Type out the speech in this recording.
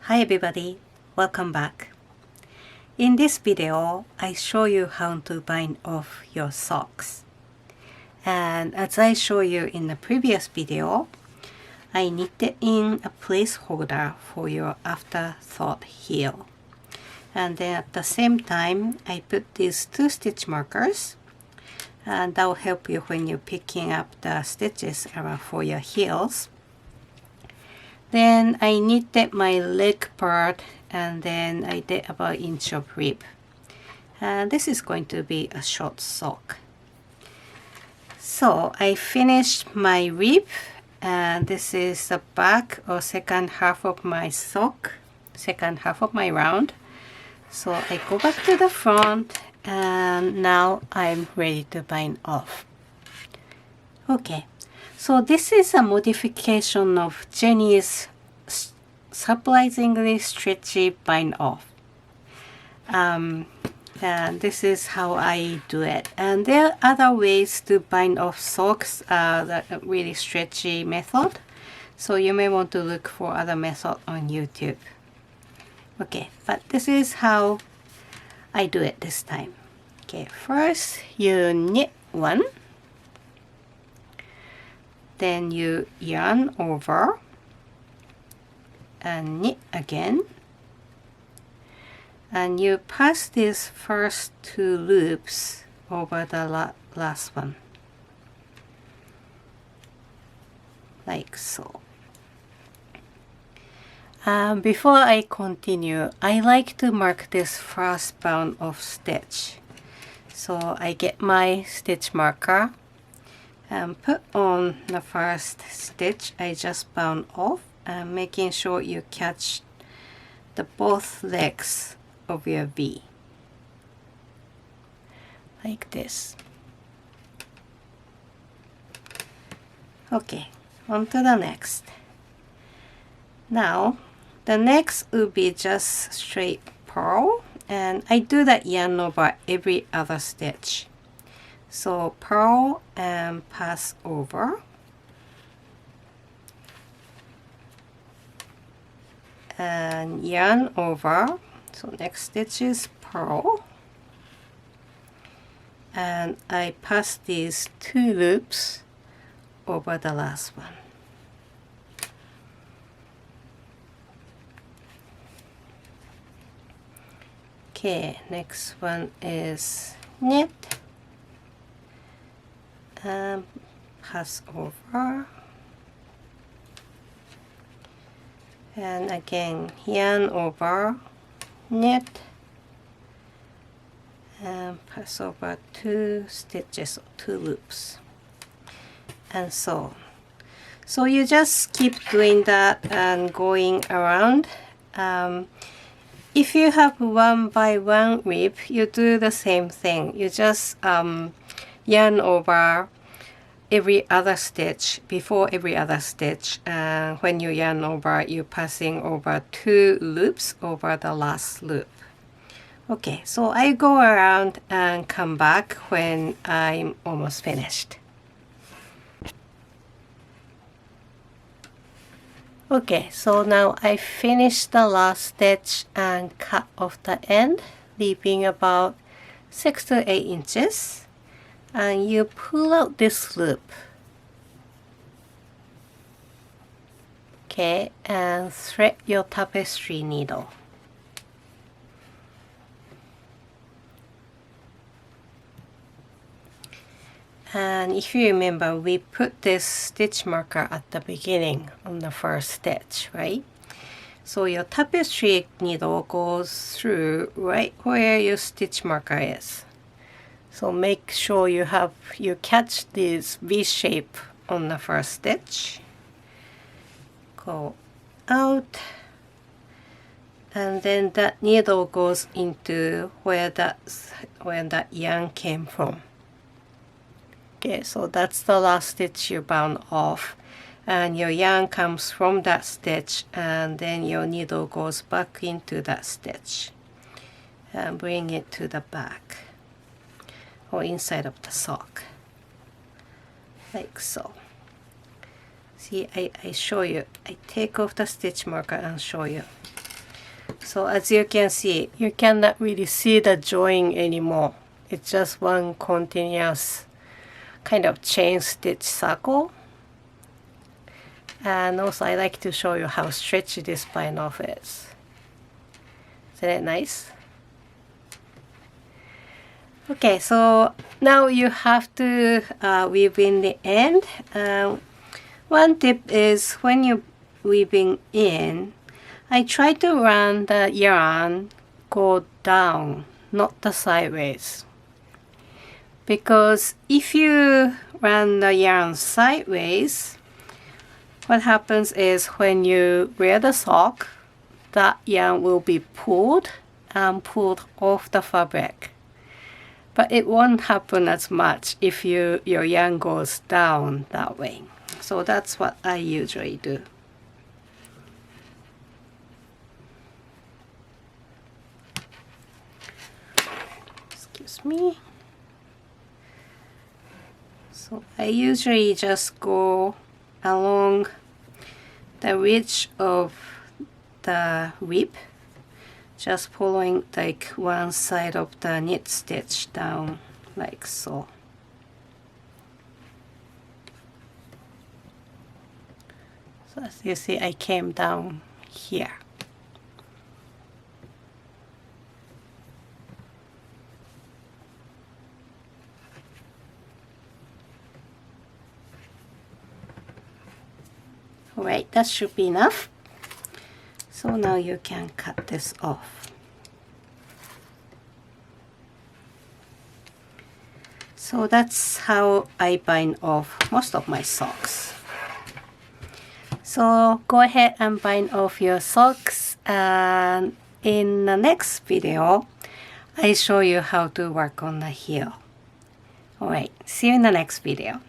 Hi everybody, welcome back. In this video, I show you how to bind off your socks. And as I show you in the previous video, I knitted in a placeholder for your afterthought heel. And then at the same time, I put these 2 stitch markers, and that will help you when you're picking up the stitches around for your heels. Then I knitted my leg part, and then I did about 1 inch of rib. And this is going to be a short sock. So I finished my rib, and this is the back or second half of my sock, second half of my round. So I go back to the front, and now I'm ready to bind off. Okay. So this is a modification of Jenny's surprisingly stretchy bind off. And this is how I do it. And there are other ways to bind off socks, that really stretchy method. So you may want to look for other method on YouTube. Okay, but this is how I do it this time. Okay, first you knit 1. Then you yarn over and knit again, and you pass these first 2 loops over the last one, like so. Before I continue, I like to mark this first bound of stitch. So I get my stitch marker and put on the first stitch I just bound off, and making sure you catch the both legs of your V, like this. Okay, on to the next. Now the next will be just straight purl, and I do that yarn over every other stitch. So purl and pass over, and yarn over. So next stitch is purl, and I pass these 2 loops over the last one. Okay, next one is knit and pass over, and again yarn over, knit and pass over 2 stitches, 2 loops, and so on. So you just keep doing that and going around. If you have 1 by 1 rib, you do the same thing. You just yarn over every other stitch, before every other stitch. When you yarn over, you're passing over 2 loops over the last loop. Okay, so I go around and come back when I'm almost finished. Okay, so now I finished the last stitch and cut off the end, leaving about 6 to 8 inches. And you pull out this loop. Okay, and thread your tapestry needle. And if you remember, we put this stitch marker at the beginning on the first stitch, right? So your tapestry needle goes through right where your stitch marker is. So make sure you catch this V shape on the first stitch. Go out, and then that needle goes into where that yarn came from. Okay, so that's the last stitch you bound off, and your yarn comes from that stitch, and then your needle goes back into that stitch and bring it to the back or inside of the sock, like so. See, I show you. I take off the stitch marker and show you. So as you can see, you cannot really see the join anymore. It's just one continuous kind of chain stitch circle. And also I like to show you how stretchy this spine off is. Isn't it nice? Okay, so now you have to weave in the end. One tip is when you're weaving in, I try to run the yarn go down, not the sideways. Because if you run the yarn sideways, what happens is when you wear the sock, that yarn will be pulled and pulled off the fabric. But it won't happen as much if your yarn goes down that way. So that's what I usually do. Excuse me. So I usually just go along the ridge of the rib, just following like one side of the knit stitch down like so. So as you see, I came down here. Alright, that should be enough. So now you can cut this off. So that's how I bind off most of my socks. So go ahead and bind off your socks, and in the next video I show you how to work on the heel. Alright, see you in the next video.